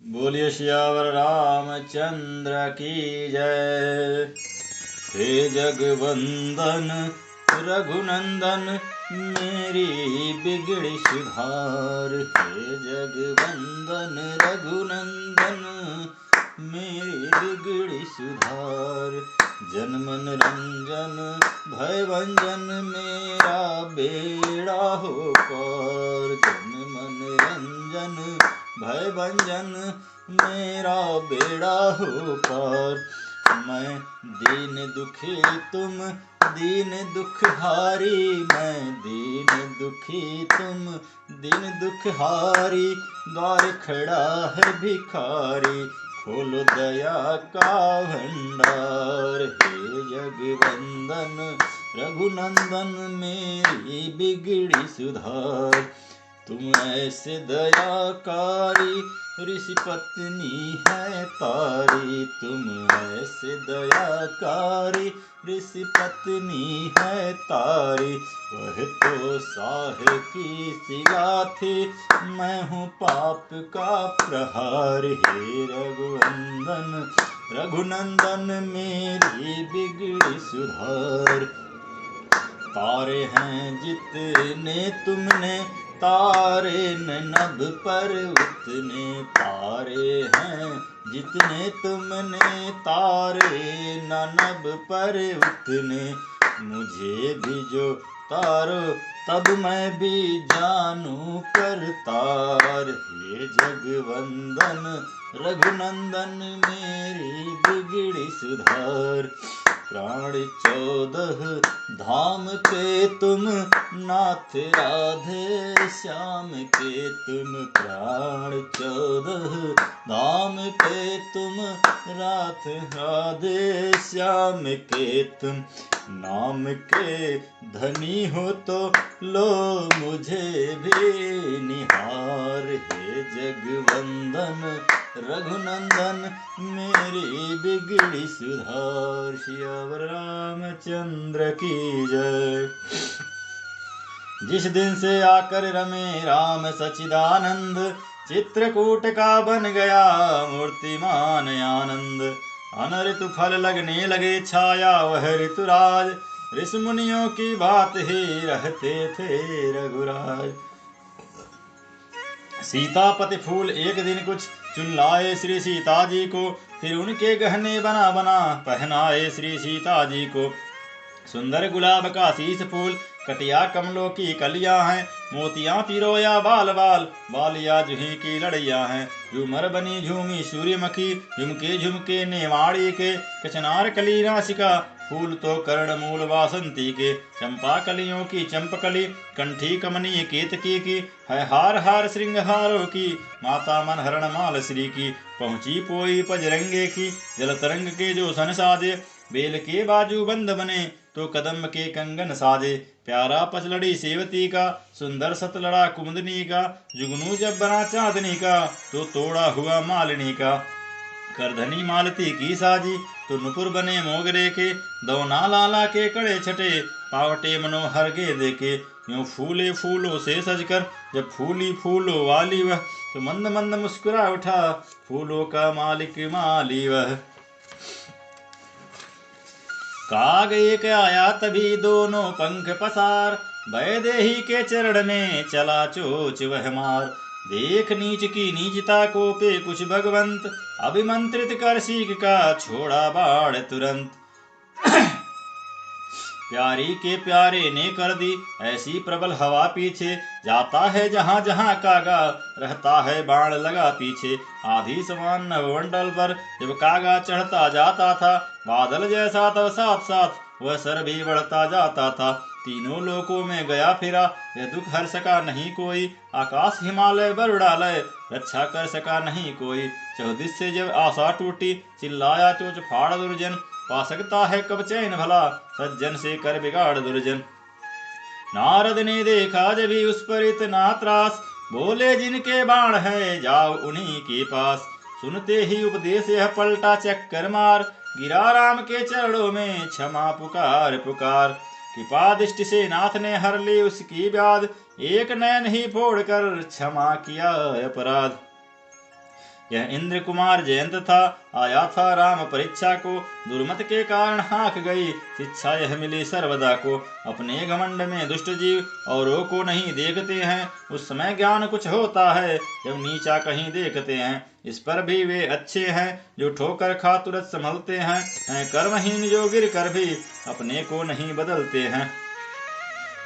बोलिए सियावर रामचंद्र की जय। हे जगवंदन रघुनंदन मेरी बिगड़ी सुधार। हे जगवंदन रघुनंदन मेरी बिगड़ी सुधार। जन मन रंजन भय भंजन मेरा बेड़ा हो पार। जन मन रंजन भय भंजन मेरा बेड़ा हो पार। मैं दीन दुखी तुम दीन दुखहारी। मैं दीन दुखी तुम दीन दुखहारी। द्वार खड़ा है भिखारी खोलो दया का भंडार। हे जगवंदन रघुनंदन मेरी बिगड़ी सुधार। तुम ऐसे दयाकारी ऋषि पत्नी है तारी। तुम ऐसे दयाकारी ऋषि पत्नी है तारी। वह तो साहे की सिला थी मैं हूँ पाप का प्रहार। हे रघुवंदन रघुनंदन मेरी बिगड़ी सुधार। तारे हैं जितने तुमने तारे न नभ पर उतने। तारे हैं जितने तुमने तारे न नभ पर उतने। मुझे भी जो तारो तब मैं भी जानू करतार। हे जगवंदन रघुनंदन मेरी बिगड़ी सुधार। प्राण 14 धाम के तुम नाथ राधे श्याम के तुम। प्राण 14 धाम के तुम नाथ राधे श्याम के तुम। नाम के धनी हो तो लो मुझे भी निहार। हे जगवंदन रघुनंदन मेरी बिगड़ी सुधार। सियावर रामचंद्र की जय। जिस दिन से आकर रमे राम सचिदानंद चित्रकूट का बन गया मूर्तिमान आनंद। अन ऋतु फल लगने लगे छाया वह ऋतुराज। ऋषि मुनियों की बात ही रहते थे रघुराज। सीतापति फूल एक दिन कुछ चुन लाए श्री सीता जी को। फिर उनके गहने बना बना पहनाए श्री सीता जी को। सुंदर गुलाब का शीश फूल कटिया कमलों की कलियां हैं। मोतियां पिरोया बाल बाल बालिया जूही की लड़ियां हैं। झूमर बनी झूमी सूर्यमुखी झुमके झुमके नेवाड़ी के। कचनार कली नासिका फूल तो कर्ण मूल वासंती के। चंपा कलियों की चंपकली कंठी कमनीय केतकी की है। हार हार श्रृंगहारों की माता मनहरण माल श्री की। पहुंची पोई पजरंगे की जल तरंग के जो सन साजे। बेल के बाजू बंद बने तो कदम के कंगन साजे। प्यारा पचलड़ी सेवती का सुंदर सतलड़ा कुमुदनी का। जुगनू जब बना चांदनी का तो तोड़ा हुआ मालिनी का। करधनी मालती की साजी तो नुपुर बने मोगरे के। दौना लाला के कड़े छटे पावटे मनोहर गेंदे के। यूं फूले फूलों से सजकर जब फूली फूलों वाली वह। तो मंद मंद मुस्कुरा उठा फूलों का मालिक माली वह। काग एक आया तभी दोनों पंख पसार। वैदेही के चरण में चला चोच वह मार। देख नीच की नीचता को पे कुछ भगवंत। अभिमंत्रित कर सीख का छोड़ा बाण तुरंत। प्यारी के प्यारे ने कर दी ऐसी प्रबल हवा पीछे। जाता है जहां जहां कागा रहता है बाण लगा पीछे। आधी समान नवमंडल पर जब कागा चढ़ता जाता था। बादल जैसा तब साथ साथ वह सर भी बढ़ता जाता था। तीनों लोकों में गया फिरा यह दुख हर सका नहीं कोई। आकाश हिमालय बरुड़ालय रक्षा कर सका नहीं कोई। चौदिस से जब आशा टूटी चिल्लाया चोच फाड़ दुर्जन। पा सकता है कब चैन भला सज्जन से कर बिगाड़ दुर्जन। नारद ने देखा जब भी उस पर इतना त्रास। बोले जिनके बाण है जाओ उन्हीं के पास। सुनते ही उपदेश यह पलटा चक्कर मार। गिरा राम के चरणों में क्षमा पुकार पुकार। कृपा दृष्टि से नाथ ने हर ली उसकी ब्याध। एक नयन ही फोड़ कर क्षमा किया अपराध। यह इंद्र कुमार जयंत था, आया था राम परीक्षा को। दुर्मत के कारण हाँक गई शिक्षा यह मिली सर्वदा को। अपने घमंड में दुष्ट जीव औरों को नहीं देखते हैं, उस समय ज्ञान कुछ होता है जब नीचा कहीं देखते हैं। इस पर भी वे अच्छे हैं जो ठोकर खा तुरंत संभलते हैं कर्महीन जो गिर कर भी अपने को नहीं बदलते हैं।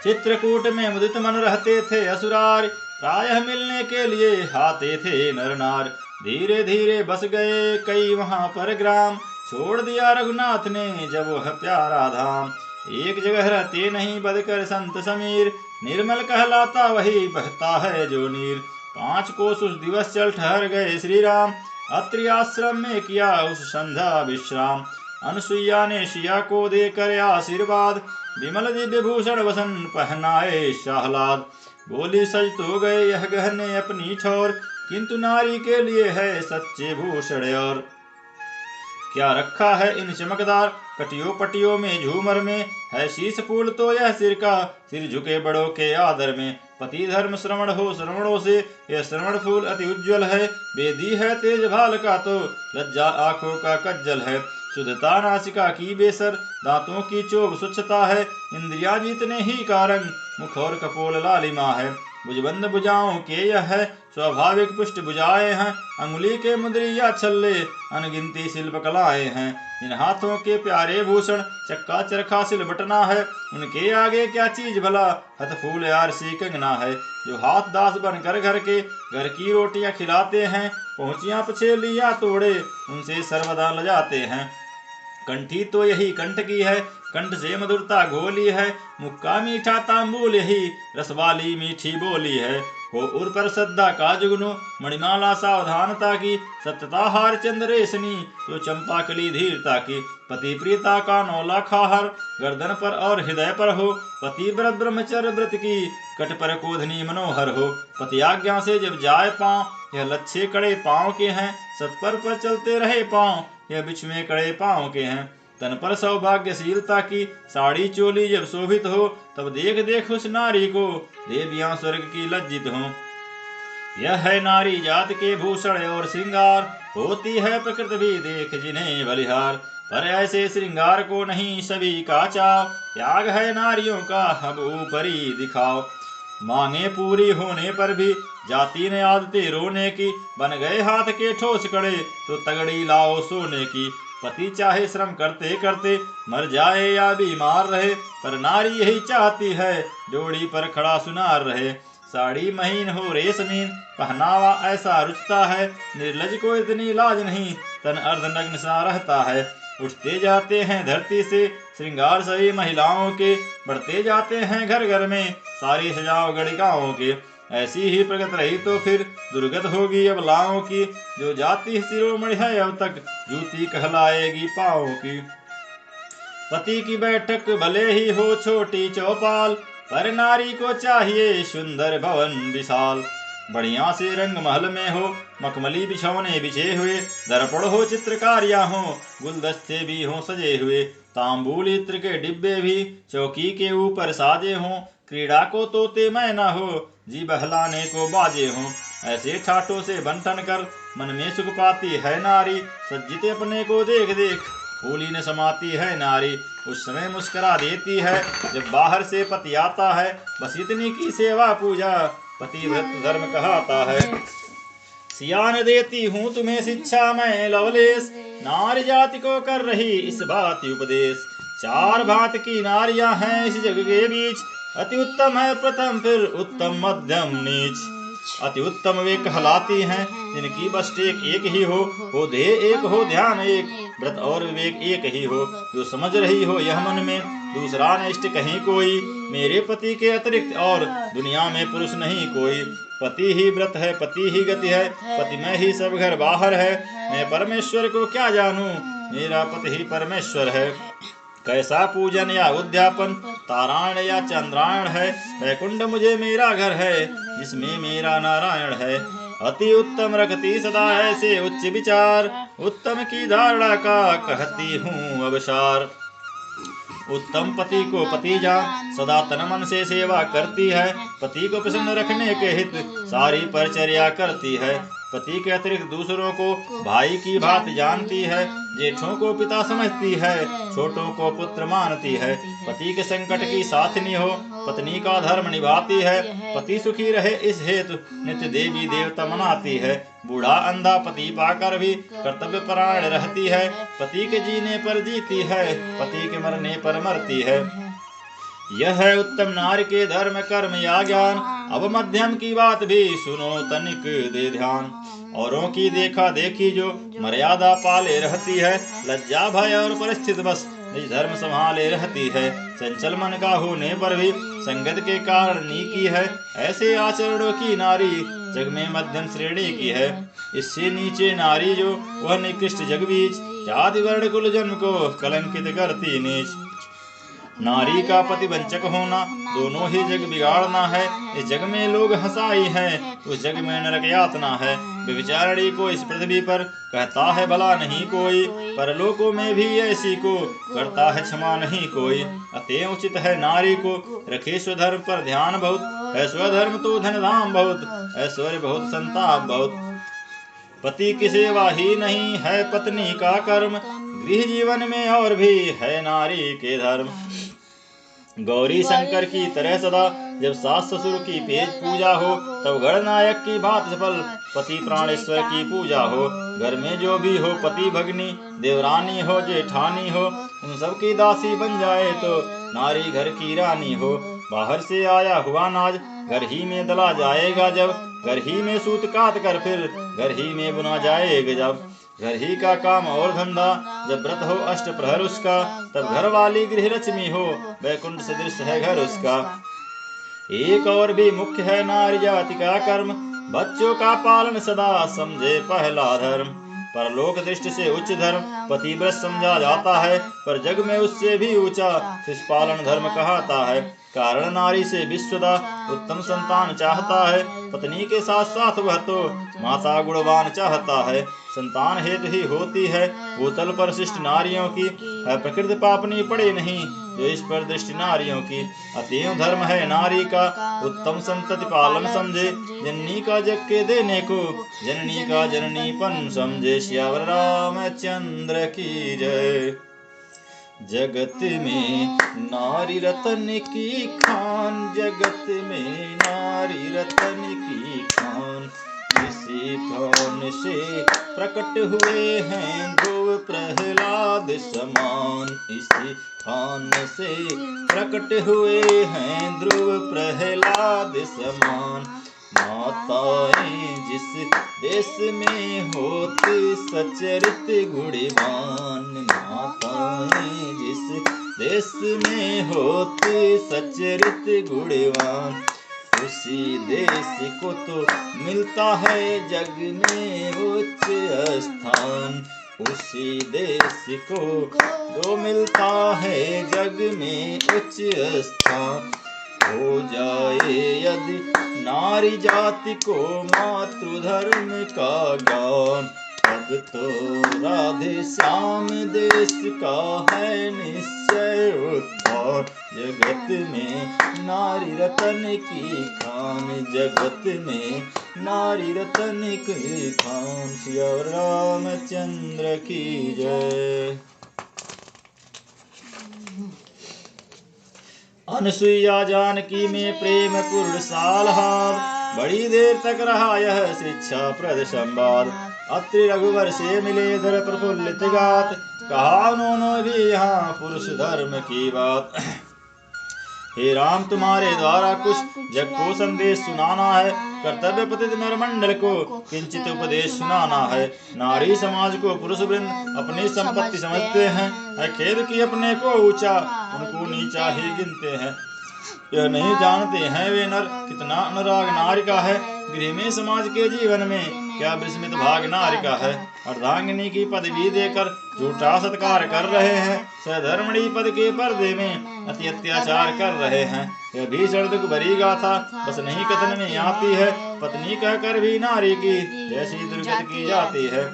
चित्रकूट में मुदित मन रहते थे असुरार, प्रायः मिलने के लिए आते थे नर नार। धीरे धीरे बस गए कई वहां पर ग्राम, छोड़ दिया रघुनाथ ने जब वह प्यारा धाम। एक जगह रहते नहीं बदकर संत समीर, निर्मल कहलाता वही बहता है जो नीर। 5 कोस उस दिवस चल ठहर गए श्री राम, अत्रि आश्रम में किया उस संध्या विश्राम। अनुसुईया ने सिया को देकर आशीर्वाद, विमल दिव्य भूषण वसन पहनाए शाहलाद। बोली सज तो गए यह गहने अपनी ठोर, किंतु नारी के लिए है सच्चे भूषण और। क्या रखा है इन चमकदार कटियों पटियों में झूमर में, है शीश फूल तो यह सिर का, सिर झुके बड़ों के आदर में। पति धर्म श्रवण हो श्रवणों से यह श्रवण फूल अति उज्ज्वल है, बेदी है तेज भाल का तो लज्जा आंखों का कज्जल है। शुद्धता नासिका की बेसर, दांतों की चोग स्वच्छता है, इंद्रिया जीतने ही का रंग मुख और कपोल लालिमा है। भुजबंद भुजाओं के यह है स्वाभाविक पुष्ट भुजाएं हैं, अंगुली के मुद्रिया छल्ले अनगिनती शिल्प कलाएं हैं। इन हाथों के प्यारे भूषण चक्का चरखा सिल बटना है, उनके आगे क्या चीज भला हथ फूल आरसी कंगना है। जो हाथ दास बनकर घर की रोटियां खिलाते हैं, पहुंचियां पछेलियां तोड़े उनसे सर्वदा लजाते हैं। कंठी तो यही कंठ की है, कंठ से मधुरता घोली है, मुक्का मीठा तांबूल यही रसवाली मीठी बोली है। हो उर पर श्रद्धा का जुगनू मणिमाला सावधानता की, सत्यता हार चंद्र रेशनी तो चंपा कली धीरता की। पति प्रियता का नौला खाहर गर्दन पर और हृदय पर हो, पति व्रत ब्रह्मचर्य व्रत की कट पर कोधनी मनोहर हो। पति आज्ञा से जब जाए पाँव यह लच्छे कड़े पाँव के हैं, सत्पर पर चलते रहे पाँव यह बिछुए कड़े पाँव के हैं। तन पर सौभाग्यशीलता की साड़ी चोली जब शोभित हो, तब देख देख उस नारी को देवियां स्वर्ग की लज्जित हो। यह है नारी जात के भूषण और श्रृंगार, होती है प्रकृति भी देख जिन्हें बलिहार। पर ऐसे श्रृंगार को नहीं सभी का चाव, त्याग है नारियों का अब ऊपरी दिखाओ। मांगे पूरी होने पर भी जाती ने आदतें रोने की, बन गए हाथ के ठोस कड़े तो तगड़ी लाओ सोने की। पति चाहे श्रम करते करते मर जाए या बीमार रहे, पर नारी यही चाहती है जोड़ी पर खड़ा सुनार रहे। साड़ी महीन हो रेशमीन पहनावा ऐसा रुचता है, निर्लज को इतनी लाज नहीं तन अर्धनग्न सा रहता है। उठते जाते हैं धरती से श्रृंगार सभी महिलाओं के, बढ़ते जाते हैं घर घर में सारी सजाओ गणिकाओं के। ऐसी ही प्रगत रही तो फिर दुर्गत होगी अबलाओं की, जो जाति शिरोमणि है अब तक जूती कहलाएगी पाँवों की। पति की बैठक भले ही हो छोटी चौपाल, पर नारी को चाहिए सुंदर भवन विशाल। बढ़िया से रंग महल में हो मखमली बिछौने बिछे हुए, दर्पण हो चित्रकारियां हो गुलदस्ते भी हो सजे हुए। तांबूल इत्र के डिब्बे भी चौकी के ऊपर साजे हों, क्रीड़ा को तोते मैना हो जी बहलाने को बाजे हों। ऐसे ठाठों से बंटन कर मन में सुख पाती है नारी, सज्जित अपने को देख देख फूली न समाती है नारी। उस समय मुस्कुरा देती है जब बाहर से पति आता है, बस इतनी की सेवा पूजा पति व्रत धर्म कहता है। सियान देती हूँ तुम्हें शिक्षा मैं लवलेश, नारी जाति को कर रही इस बात उपदेश। 4 भांत की नारियां हैं इस जग के बीच, अति उत्तम है प्रथम फिर उत्तम मध्यम नीच। अति उत्तम वे कहलाती हैं जिनकी बस एक ही हो देह एक हो ध्यान एक, व्रत और विवेक एक ही हो। जो समझ रही हो यह मन में दूसरा न इष्ट कहीं कोई, मेरे पति के अतिरिक्त और दुनिया में पुरुष नहीं कोई। पति ही व्रत है पति ही गति है, पति में ही सब घर बाहर है। मैं परमेश्वर को क्या जानूं, मेरा पति ही परमेश्वर है। कैसा पूजन या उद्यापन तारायण या चंद्रायण है, वैकुंठ मुझे मेरा घर है जिसमें मेरा नारायण है। अति उत्तम रखती सदा ऐसे उच्च विचार, उत्तम की धारणा का कहती हूँ अवसार। उत्तम पति को पति जान सदा तन मन से सेवा करती है, पति को प्रसन्न रखने के हित सारी परिचर्या करती है। पति के अतिरिक्त दूसरों को भाई की बात जानती है, जेठों को पिता समझती है, छोटों को पुत्र मानती है। पति के संकट की साथनी हो, पत्नी का धर्म निभाती है। पति सुखी रहे इस हेतु नित्य देवी देवता मनाती है। बूढ़ा अंधा पति पाकर भी कर्तव्य परायण रहती है। पति के जीने पर जीती है, पति के मरने पर मरती है। यह है उत्तम नारी के धर्म कर्म या ज्ञान। अब मध्यम की बात भी सुनो तनिक दे ध्यान। औरों की देखा देखी जो मर्यादा पाले रहती है, लज्जा भय और परिस्थिति बस निज धर्म संभाले रहती है। चंचल मन का होने पर भी संगत के कारण नीकी है। ऐसे आचरणों की नारी जग में मध्यम श्रेणी की है। इससे नीचे नारी जो वह निकृष्ट जग बीच, जाति वर्ण कुल जन्म को कलंकित करती नीच। नारी का पति वंचक होना दोनों ही जग बिगाड़ना है। इस जग में लोग हंसाई है, उस जग में नरक यातना है। व्यभिचारिणी को इस पृथ्वी पर कहता है भला नहीं कोई, परलोकों में भी ऐसी को करता है क्षमा नहीं कोई। अतः उचित है नारी को रखे स्वधर्म पर ध्यान बहुत। है स्वधर्म तो धन धाम बहुत, ऐश्वर्य बहुत संताप बहुत। पति की सेवा ही नहीं है पत्नी का कर्म, गृह जीवन में और भी है नारी के धर्म। गौरी शंकर की तरह सदा जब सास ससुर की पेज पूजा हो, तब गणनायक की बात सफल पति प्राणेश्वर की पूजा हो। घर में जो भी हो पति भगनी, देवरानी हो जेठानी हो, उन सब की दासी बन जाए तो नारी घर की रानी हो। बाहर से आया हुआ नाज घर ही में दला जाएगा जब, घर ही में सूत काट कर फिर घर ही में बुना जाएगा जब। घर ही का काम और धंधा जब व्रत हो अष्ट प्रहर उसका, तब घर वाली गृह लक्ष्मी हो वैकुंठ सदृश है घर उसका। एक और भी मुख्य है नारी जाति का कर्म, बच्चों का पालन सदा समझे पहला धर्म। परलोक दृष्टि से उच्च धर्म पतिव्रत समझा जाता है, पर जग में उससे भी ऊंचा शिशुपालन धर्म कहता है। कारण नारी से विश्वदा उत्तम संतान चाहता है, पत्नी के साथ साथ वह तो माता गुणवान चाहता है। संतान हेतु ही होती है भूतल पर शिष्ट नारियों की, प्रकृति पापनी पड़े नहीं जो इस पर दृष्टि नारियों की। अतएव धर्म है नारी का उत्तम संतति पालन समझे, जननी का जग के देने को जननी का जननीपन समझे। श्यावर रामचंद्र की जय। जगत में नारी रतन की खान, जगत में नारी रतन की खान। इसी खान से प्रकट हुए हैं ध्रुव प्रहलाद समान, इसी खान से प्रकट हुए हैं ध्रुव प्रहलाद समान। माताएं जिस देश में होती सचरित गुणवान, माताएं जिस देश में होती सचरित गुणवान, उसी देश को तो मिलता है जग में उच्च स्थान। उसी देश को तो मिलता है जग में उच्च स्थान। हो जाए यदि नारी जाति को मातृधर्म का ज्ञान, तब तो राधे श्याम देश का है निश्चय उत्थान। जगत में नारी रतन की खान, जगत में नारी रतन की खान। श्री रामचंद्र की जय। अनुसुईया जानकी में प्रेम पूर्ण सालहार, बड़ी देर तक रहा यह शिक्षा प्रद संवाद। अत्रि रघुवर से मिले धर प्रफुल्लित गात, कहा उन्होंने भी यहाँ पुरुष धर्म की बात। हे राम तुम्हारे द्वारा कुछ जग को संदेश सुनाना है, कर्तव्य पतित नरमंडल को किंचित उपदेश सुनाना है। नारी समाज को पुरुष वृंद अपनी संपत्ति समझते हैं, खेद की अपने को ऊंचा उनको नीचा ही गिनते हैं। यह नहीं जानते हैं वे नर कितना अनुराग नारी का है, गृह में समाज के जीवन में क्या विस्मित भाग नारी का है। अर्धांगिनी की पदवी देकर झूठा सत्कार कर रहे हैं, सधर्मणी पद के पर्दे में अति अत्याचार कर रहे हैं। यह भीषण दुख भरी गाथा बस नहीं कथन में आती है, पत्नी कहकर भी नारी की जैसी दुर्गति की जाती है।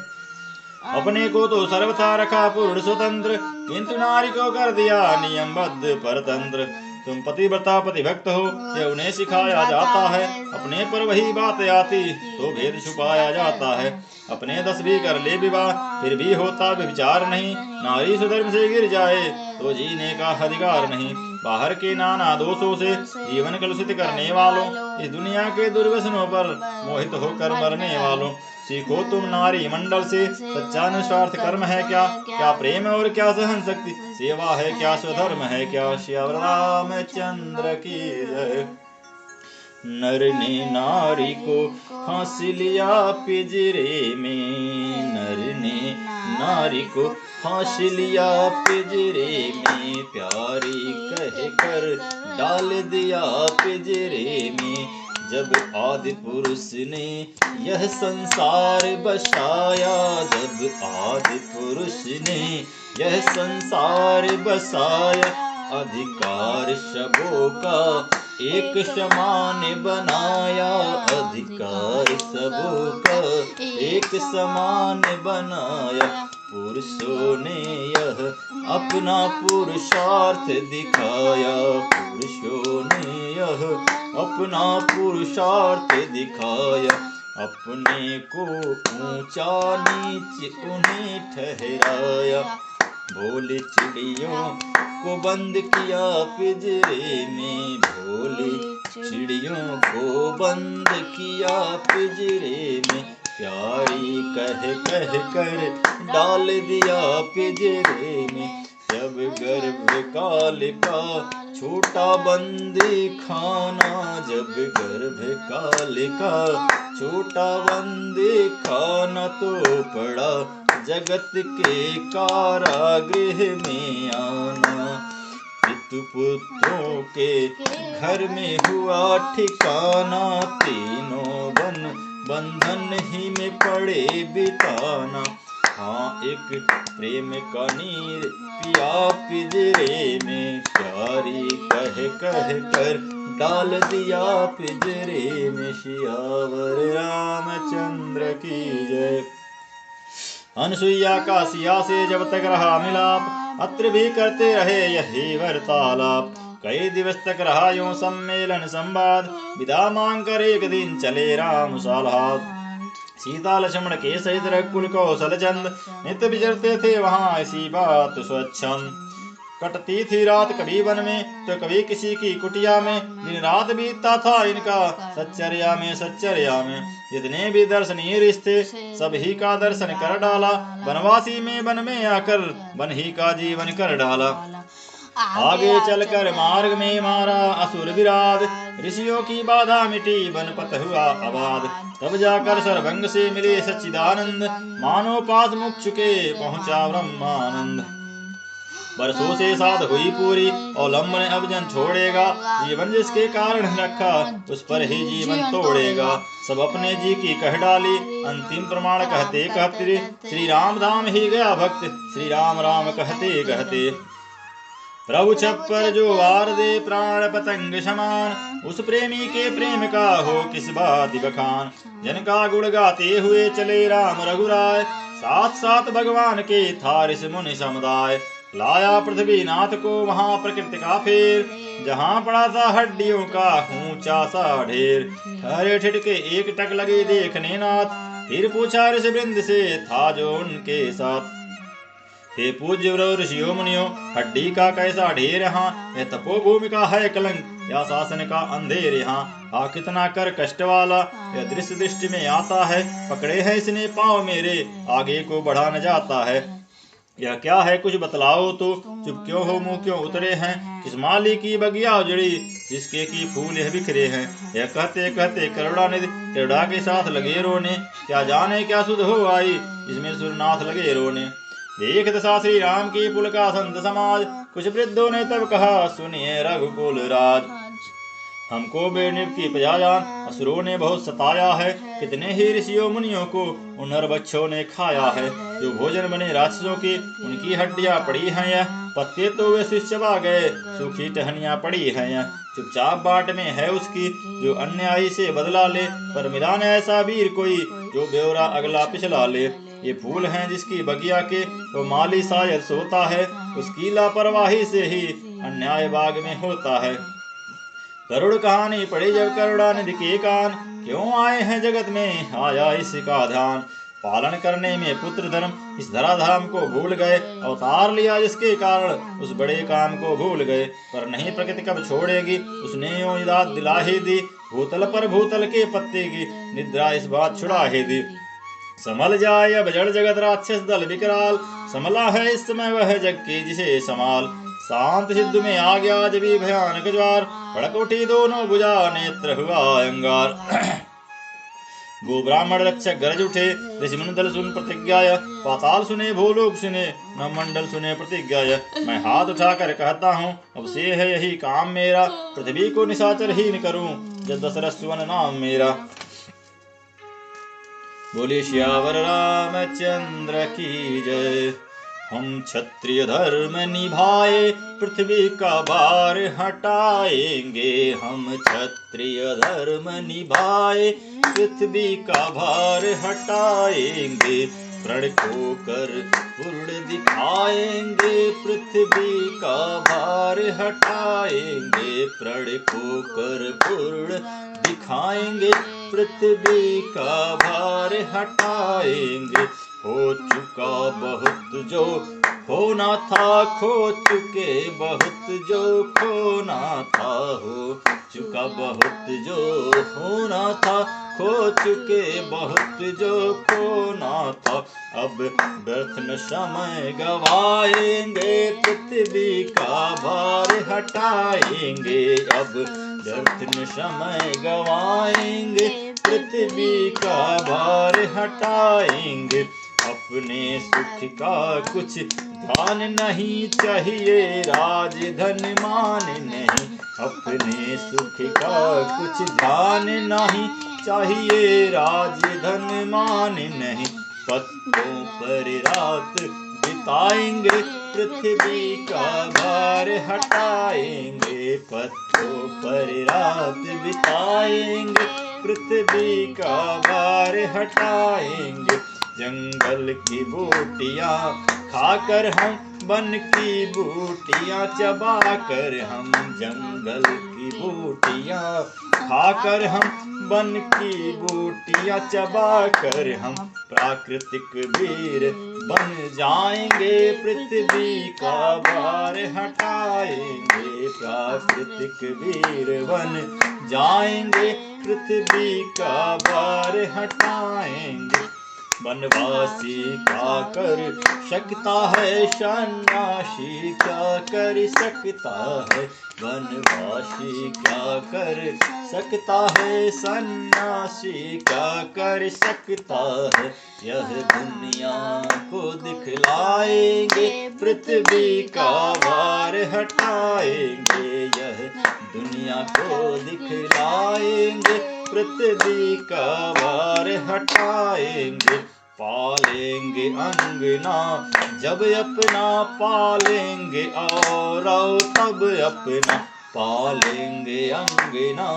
अपने को तो सर्वथा रखा पूर्ण स्वतंत्र, किंतु नारी को कर दिया नियमबद्ध परतंत्र। तुम पतिव्रता पतिभक्त हो ये उन्हें सिखाया जाता है। अपने पर वही बात आती तो भेद छुपाया जाता है। अपने 10 भी कर ले विवाह फिर भी होता विचार नहीं। नारी सुधर्म से गिर जाए तो जीने का अधिकार नहीं। बाहर के नाना दोषों से जीवन कलुषित करने वालों, इस दुनिया के दुर्व्यसनों पर मोहित होकर मरने वालों, सीखो तुम नारी मंडल से सच्चा निस्वार्थ कर्म है क्या। क्या प्रेम और क्या सहन शक्ति, सेवा है क्या स्वधर्म है क्या। श्री रामचंद्र की जय। नर ने नारी को फांसी लिया पिंजरे में, नर ने नारी को फांसी लिया पिंजरे में, प्यारी कह कर डाल दिया पिंजरे में। जब आदि पुरुष ने यह संसार बसाया, जब आदि पुरुष ने यह संसार बसाया, अधिकार सबों का एक समान बनाया, अधिकार सबों का एक समान बनाया। पुरुषों ने यह अपना पुरुषार्थ दिखाया, पुरुषों ने यह अपना पुरुषार्थ दिखाया। अपने को ऊंचा नीच उन्हें ठहराया, भोली चिड़ियों को बंद किया पिंजरे में, भोली चिड़ियों को बंद किया पिंजरे में। प्यारी कह कह कर डाल दिया पिंजरे में। जब गर्भ काल का छोटा बंदी खाना, जब गर्भ काल का छोटा बंदी खाना, तो पड़ा जगत के कारागृह में आना। पितु पुत्रों के घर में हुआ ठिकाना, तीनों बंधन ही में पड़े बिताना। हाँ एक प्रेम का नीर पिया पिंजरे में, प्यारी कह कह कर डाल दिया पिंजरे में। सियावर रामचंद्र की जय। अनसुईया का सिया से जब तक रहा मिलाप, अत्र भी करते रहे यही वार्तालाप। कई दिवस तक रहा यूं सम्मेलन संवाद, विदा मांग कर एक दिन चले राम सालाद। सीता लक्ष्मण के सहित रघुकुल कौशल चंद, नित्य विचरते थे वहां ऐसी बात स्वच्छंद। कटती थी रात कभी वन में तो कभी किसी की कुटिया में, दिन रात बीतता था इनका सच्चर्या में सच्चर्या में। जितने भी दर्शनीय रिश्ते सभी का दर्शन कर डाला, वनवासी में वन में आकर वन ही का जीवन कर डाला। आगे चलकर मार्ग में मारा असुर विराद, ऋषियों की बाधा मिटी वन पथ हुआ आबाद। तब जाकर सर्वंग से मिले सच्चिदानंद, मानो पास मुख चुके पहुंचा ब्रह्मानंद। बरसों से साध हुई पूरी अवलंबन अब जन छोड़ेगा, जीवन जिसके कारण रखा उस पर ही जीवन तोड़ेगा। सब अपने जी की कह डाली अंतिम प्रमाण कहते कहते, श्री राम धाम ही गया भक्त श्री राम राम कहते कहते। प्रभु छप्पर जो वार दे प्राण पतंग समान, उस प्रेमी के प्रेम का हो किस बात बखान। जन का गुण गाते हुए चले राम रघुराय, साथ साथ भगवान के था ऋषि मुनि समुदाय। लाया पृथ्वी नाथ को वहां प्रकृति का फेर, जहां पड़ा था हड्डियों का ऊंचा सा ढेर। ठहरे ठिठके एक टक लगे देखने नाथ, फिर पूछा ऋषि वृंद से था जो उनके साथ। हे पूज्य ऋषियों मुनियों, हड्डी का कैसा ढेर यहाँ, यह तपोभूमि का है कलंक या शासन का अंधेर यहाँ। आ कितना कर कष्ट वाला यह दृश्य दृष्टि में आता है, पकड़े हैं इसने पाँव मेरे आगे को बढ़ा न जाता है। यह क्या है कुछ बतलाओ तो, चुप क्यों हो मुंह क्यों उतरे हैं। किस माली की बगिया उजड़ी जिसके की फूल यह बिखरे हैं। यह कहते कहते करुणानिधि करुणा के साथ लगे रोने, क्या जाने क्या सुध हो आई इसमें सुरनाथ लगे रोने। देख दशा श्री राम की पुल का संत समाज, कुछ वृद्धों ने तब कहा सुनिए रघुकुल राज। हमको बेनिब की प्रजाजान असुरों ने बहुत सताया है, कितने ही ऋषियों मुनियों को उन बच्चों ने खाया है। जो भोजन बने राक्षसों की उनकी हड्डियां पड़ी हैं, यह पत्ते तो वे शिष्य चबा गए, सूखी टहनियां पड़ी हैं यह। चुपचाप बाट में है उसकी जो अन्यायी से बदला ले, पर मिला न ऐसा वीर कोई जो ब्यौरा अगला पिछला ले। ये फूल हैं जिसकी बगिया के वो माली शायद सोता है, उसकी लापरवाही से ही अन्याय बाग में होता है। करुण कहानी पड़ी जब करुणानिधि के कान, क्यों आए हैं जगत में आया इसका ध्यान। पालन करने में पुत्र धर्म इस धराधाम को भूल गए, अवतार लिया जिसके कारण उस बड़े काम को भूल गए। पर नहीं प्रकृति कब छोड़ेगी, उसने यो याद दिला ही दी, भूतल पर भूतल के पत्ते की निद्रा इस बात छुड़ा ही दी। संभल जाए अब जड़ जगत राक्षस दल विकराल, संभला है इस समय वह जग की जिसे संभाल। शांत सिद्ध में आ गया जब भी भयानक ज्वार, भड़क उठी दोनों भुजा नेत्र हुआ अंगार। गो ब्राह्मण रक्षक गरज उठे, ऋषि मुनि दल सुन प्रतिज्ञा, पाताल सुने भूलोक सुने न मंडल सुने प्रतिज्ञा। मैं हाथ उठाकर कहता हूँ अब से है यही काम मेरा, पृथ्वी को निशाचरहीन करूं जब दशरथ सुवन नाम मेरा। बोले श्यावर रामचंद्र की जय। हम क्षत्रिय धर्म निभाए पृथ्वी का भार हटाएंगे, हम क्षत्रिय धर्म निभाए पृथ्वी का भार हटाएंगे। प्रण को कर पूर्ण दिखाएंगे पृथ्वी का भार हटाएंगे, प्रण को कर पूर्ण दिखाएंगे पृथ्वी का भार हटाएंगे। हो चुका बहुत जो होना था, खो चुके बहुत जो खोना था, हो चुका बहुत जो होना था, खो चुके बहुत जो खोना था। अब व्यर्थ न समय गवाएंगे पृथ्वी का भार हटाएंगे, अब व्यर्थ न समय गवाएंगे पृथ्वी का भार हटाएंगे। अपने सुख का कुछ ध्यान नहीं चाहिए, राज धन मान नहीं, अपने सुख का कुछ ध्यान नहीं चाहिए, राज धन मान नहीं। पत्तों पर रात बिताएंगे पृथ्वी का भार हटाएंगे, पत्तों पर रात बिताएंगे पृथ्वी का भार हटाएंगे। जंगल की बूटियां खाकर हम, वन की बूटियां चबा कर हम, जंगल की बूटियां खाकर हम, वन की बूटियां चबा कर हम। प्राकृतिक वीर बन जाएंगे पृथ्वी का भार हटाएंगे, प्राकृतिक वीर बन जाएंगे पृथ्वी का भार हटाएंगे। वनवासी क्या कर सकता है, सन्यासी क्या कर सकता है, वनवासी क्या कर सकता है, सन्यासी क्या कर सकता है। यह दुनिया को दिखलाएंगे पृथ्वी का भार हटाएंगे, यह दुनिया को दिखलाएंगे पृथ्वी का भार हटाएंगे। पालेंगे अंगना जब अपना पालेंगे, और तब अपना पालेंगे अंगना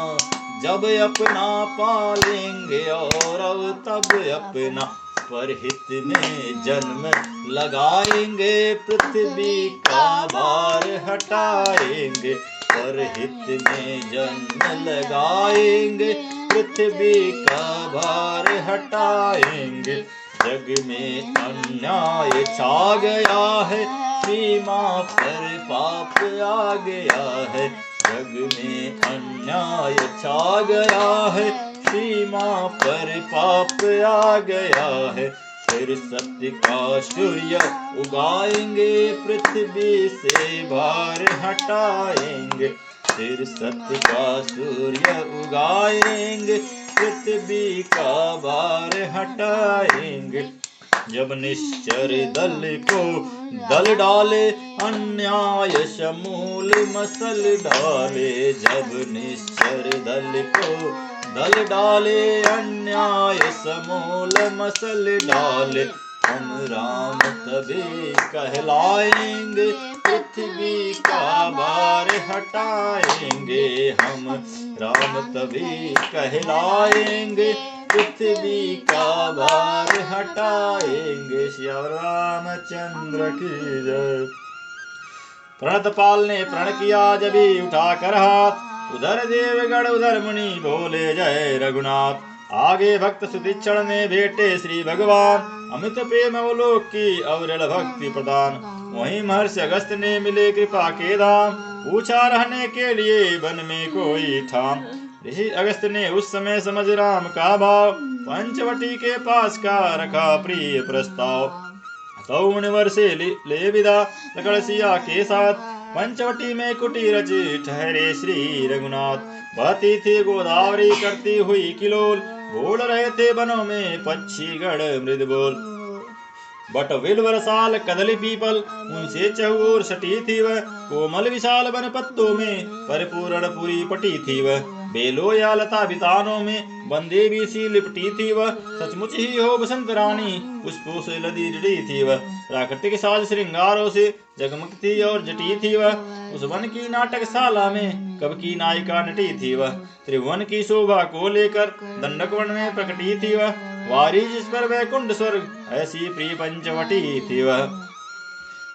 जब अपना पालेंगे, और तब अपना परहित में जन्म लगाएंगे पृथ्वी का भार हटाएंगे, परहित में जन्म लगाएंगे पृथ्वी का भार हटाएंगे। जग में अन्याय छा गया है, सीमा पर पाप आ गया है, जग में अन्याय छा गया है, सीमा पर पाप आ गया है। फिर सत्य का सूर्य उगाएंगे पृथ्वी से भार हटाएंगे, फिर सत्य का सूर्य उगाएंगे पृथ्वी का भार हटाएंगे। जब निश्चर दल को दल डाले, अन्याय समूल मसल डाले, जब निश्चर दल को दल डाले, अन्याय समूल मसल डाले। हम राम तभी कहलाएंगे पृथ्वी का भार हटाएंगे, हम राम तभी कहलाएंगे पृथ्वी का भार हटाएंगे। श्री रामचंद्र की जय। प्रणतपाल ने प्रण किया जबी उठा कर हाथ, उधर देवगण उधर मुनि बोले जय रघुनाथ। आगे भक्त सुतीक्षण ने भेटे श्री भगवान, अमित प्रेम अवलोक की अविरल भक्ति प्रदान। वहीं महर्षि अगस्त्य ने मिले कृपा के धाम, पूछा रहने के लिए वन में कोई ठाम। ऋषि अगस्त्य ने उस समय समझ राम का भाव, पंचवटी के पास का रखा प्रिय प्रस्ताव। तो मुनिवर से ले विदा लकड़ सिया के साथ, पंचवटी में कुटी रची ठहरे श्री रघुनाथ। बहती थी गोदावरी करती हुई किलोल, बोल रहे थे वनों में पक्षी गण मृद बोल। बट विल्वर साल कदली पीपल उनसे चहुओर सटी थी वह, कोमल विशाल वन पत्तों में परिपूर्ण पूरी पटी थी वह। बेलो या लता बितानों में बंदे भी सी लिपटी थी वह, सचमुच ही हो बसंत रानी पुष्पों से लदी जड़ी थी वह। प्राकृतिक साज श्रृंगारों से जगमगती और जटी थी वह, उस वन की नाटकशाला में कब की नायिका नटी थी वह। त्रिभुवन की शोभा को लेकर दंडक वन में प्रकटी थी वह, वारी जिस पर वैकुंठ स्वर्ग ऐसी प्रिय पंचवटी थी वह।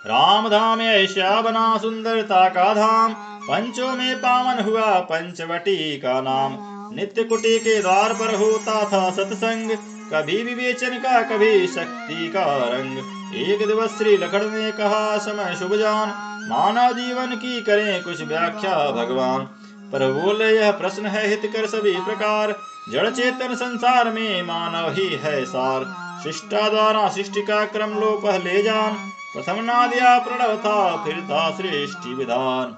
राम धाम ऐसा बना सुंदरता का धाम, पंचों में पावन हुआ पंचवटी का नाम। नित्य कुटी के द्वार पर होता था सत्संग, कभी विवेचन का कभी शक्ति का रंग। एक दिवस श्री लखन ने कहा समय शुभ जान, मानव जीवन की करें कुछ व्याख्या भगवान। पर बोले यह प्रश्न है हितकर सभी प्रकार, जड़ चेतन संसार में मानव ही है सार। शिष्टा द्वारा सृष्टि का क्रम लो पहले जान, प्रथम नादिया प्रणव था फिर था सृष्टि विधान।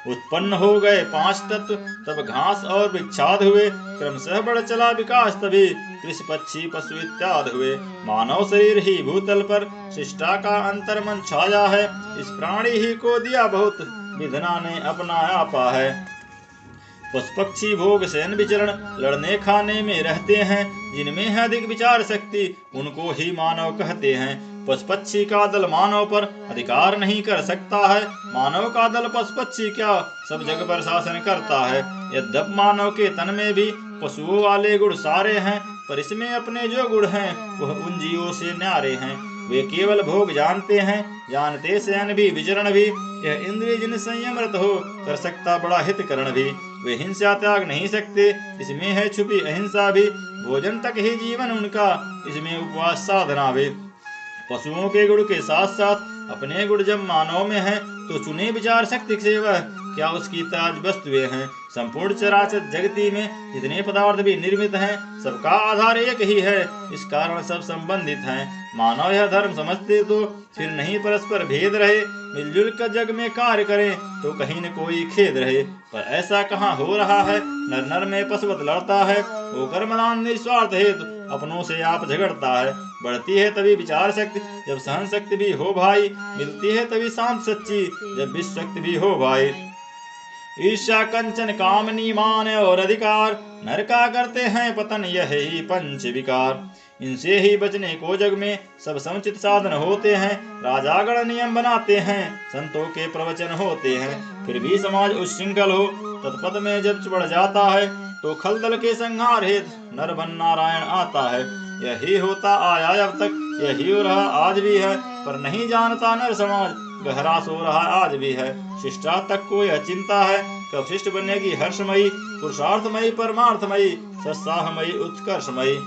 उत्पन्न हो गए 5 तत्व तब घास और वृक्षाद हुए, क्रमशः बढ़ चला विकास तभी कृषि पक्षी पशु इत्यादि हुए। मानव शरीर ही भूतल पर शिष्टा का अंतर मन छाया है, इस प्राणी ही को दिया बहुत विधना ने अपना आपा है। पशु पक्षी भोग सैन विचरण लड़ने खाने में रहते हैं, जिनमें है अधिक विचार शक्ति उनको ही मानव कहते हैं। पशु पक्षी का दल मानव पर अधिकार नहीं कर सकता है, मानव का दल पशु पक्षी क्या सब जग पर शासन करता है। यद्यप मानव के तन में भी पशुओं वाले गुण सारे हैं, पर इसमें अपने जो गुण हैं वह उन जीवों से न्यारे हैं। वे केवल भोग जानते हैं, जानते शयन भी विचरण भी, यह इंद्रिय जिन संयमरत हो कर सकता बड़ा हित करण भी। वे हिंसा त्याग नहीं सकते, इसमें है छुपी अहिंसा भी, भोजन तक ही जीवन उनका इसमें उपवास साधना भी। पशुओं के गुण के साथ साथ अपने गुण जब मानव में है तो चुने विचार शक्ति से वह क्या उसकी ताज वस्तुएं हैं। संपूर्ण चराचर जगती में जितने पदार्थ भी निर्मित हैं सबका आधार एक ही है, इस कारण सब संबंधित हैं। मानव यह धर्म समझते तो फिर नहीं परस्पर भेद रहे, मिलजुल कर जग में कार्य करें तो कहीं न कोई खेद रहे। पर ऐसा कहाँ हो रहा है, नर नर में पशुवत लड़ता है, होकर मदान निस्वार्थ हेतु अपनों से आप झगड़ता है। बढ़ती है तभी विचार शक्ति जब सहन शक्ति भी हो भाई, मिलती है तभी शांत सच्ची जब विश्व शक्ति भी हो भाई। ईर्ष्या कंचन कामनी मान और अधिकार, नर का करते हैं पतन यही पंच विकार। इनसे ही बचने को जग में सब समुचित साधन होते हैं, राजागण नियम बनाते हैं, संतों के प्रवचन होते हैं। फिर भी समाज उच्छृंखल हो तत्पद में जब बढ़ जाता है तो खलदल के संहार हेतु नर बन नारायण आता है। यही होता आया अब तक, यही हो रहा आज भी है, पर नहीं जानता नर समाज गहरा सो रहा आज भी है। शिष्टा तक को यह चिंता है कब शिष्ट बनेगी हर्षमयी, पुरुषार्थमयी परमार्थमयी सत्साहमयी उत्कर्षमयी।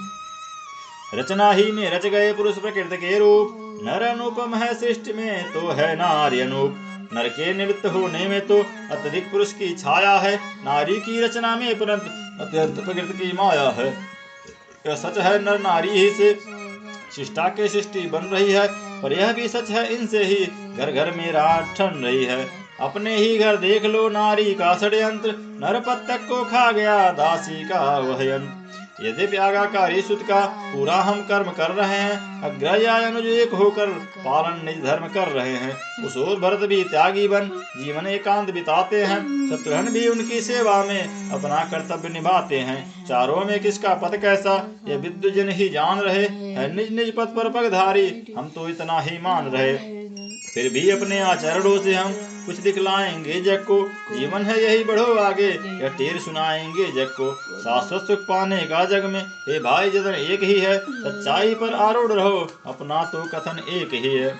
रचना ही में रच गए पुरुष प्रकृति के रूप, नर अनुपम है सृष्टि में तो है नारी अनूप। नर के निवृत्त होने में तो अत्यधिक पुरुष की छाया है, नारी की रचना में परंतु अत्यंत प्रकृति की माया है। यह सच है नर नारी ही से शिष्टा के सृष्टि बन रही है, पर यह भी सच है इनसे ही घर घर में रात ठन रही है। अपने ही घर देख लो नारी का षड्यंत्र, नर पत्तक को खा गया दासी का वह यंत्र। यद्यपि आज्ञाकारी सुत का पूरा हम कर्म कर रहे हैं, अग्रज या अनुज एक होकर पालन निज धर्म कर रहे हैं। कुशोर भरत भी त्यागी बन जीवन एकांत बिताते हैं, शत्रुघ्न भी उनकी सेवा में अपना कर्तव्य निभाते हैं। चारों में किसका पद कैसा ये विद्वजन ही जान रहे, है निज निज पद पर पगधारी हम तो इतना ही मान रहे। फिर भी अपने आचरणों से हम कुछ दिखलाएंगे जग को, जीवन है यही बढ़ो आगे या टेर सुनाएंगे जग को। शाश्वत सुख पाने का जग में हे भाई जतन एक ही है, सच्चाई पर आरूढ़ रहो अपना तो कथन एक ही है।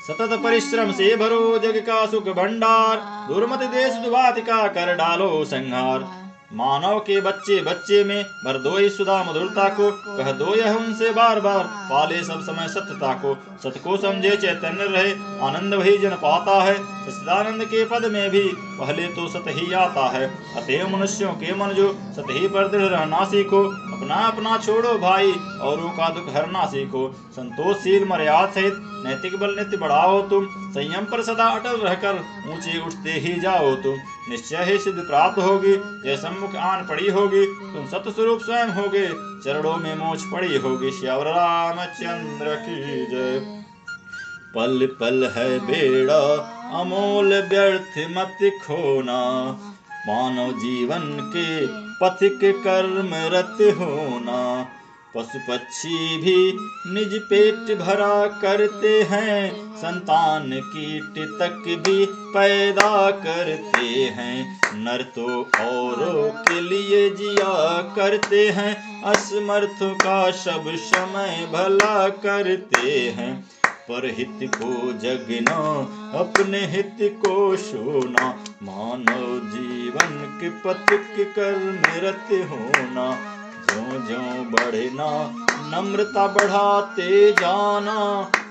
सतत परिश्रम से भरो जग का सुख भंडार, दुर्मति देश दुभाति का कर डालो संहार। मानव के बच्चे बच्चे में भर दो इस सुधा मधुरता को, कह दो यह उनसे बार बार, पाले सब समय सत्यता को। सत को समझे चैतन्य रहे, आनंद वही जन पाता है, सच्चिदानंद के पद में भी पहले तो सत ही आता है। अतएव मनुष्यों के मन जो सत ही पर दृढ़ रहना सीखो, अपना अपना छोड़ो भाई औरों का दुख हरना सीखो। संतोषशील मर्याद सहित नैतिक बल नित्य बढ़ाओ तुम, संयम पर सदा अटल रहकर ऊंचे उठते ही जाओ तुम। निश्चय ही सिद्ध प्राप्त होगी, जय सम्मुख आन पड़ी होगी, तुम सत्य स्वरूप स्वयं होगे, चरणों में मोच पड़ी होगी। श्यावर रामचंद्र की जय। पल पल है बेड़ा अमोल व्यर्थ मत खोना, मानव जीवन के पथिक कर्म रत होना। पशु पक्षी भी निज पेट भरा करते हैं, संतान कीट तक भी पैदा करते हैं। नर तो औरों के लिए जिया करते हैं, असमर्थों का सब समय भला करते हैं। पर हित को जगना अपने हित को शोना, मानव जीवन के पथिक कर्म रत होना। ज्यों ज्यों बढ़ना नम्रता बढ़ाते जाना,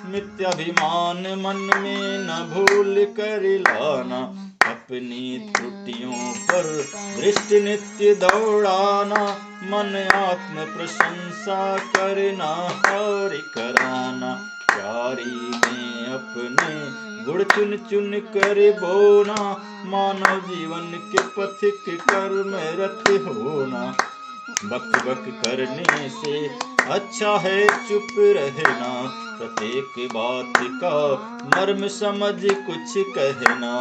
मिथ्याभिमान मन में न भूल कर लाना। अपनी त्रुटियों पर दृष्टि नित्य दौड़ाना, मन आत्म प्रशंसा करना हरि कराना। प्यारी में अपने गुण चुन चुन कर बोना, मानव जीवन के पथिक कर्म रत होना। बक बक करने से अच्छा है चुप रहना, प्रत्येक बात का मर्म समझ कुछ कहना।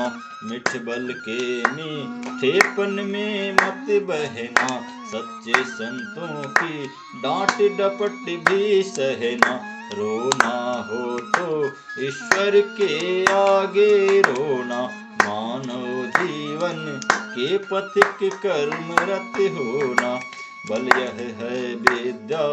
मिठ बल के मीठेपन में मत बहना, सच्चे संतों की डांट डपट भी सहना। रोना हो तो ईश्वर के आगे रोना, मानव जीवन के पथिक कर्म रत होना। बल यह है विद्या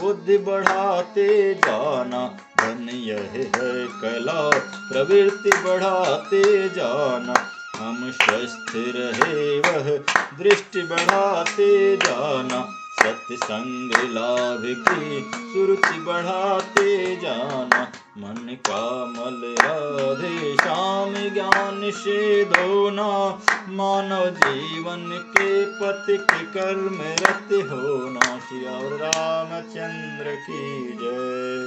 बुद्धि बढ़ाते जाना, धन यह है कला प्रवृत्ति बढ़ाते जाना। हम स्वस्थ रहे वह दृष्टि बढ़ाते जाना, सत्संग लाभ की सुरुचि बढ़ाते जाना। मन का मल राधे श्याम ज्ञान से धोना, मानव जीवन के पथिक कर्म रत होना। श्री रामचंद्र की जय।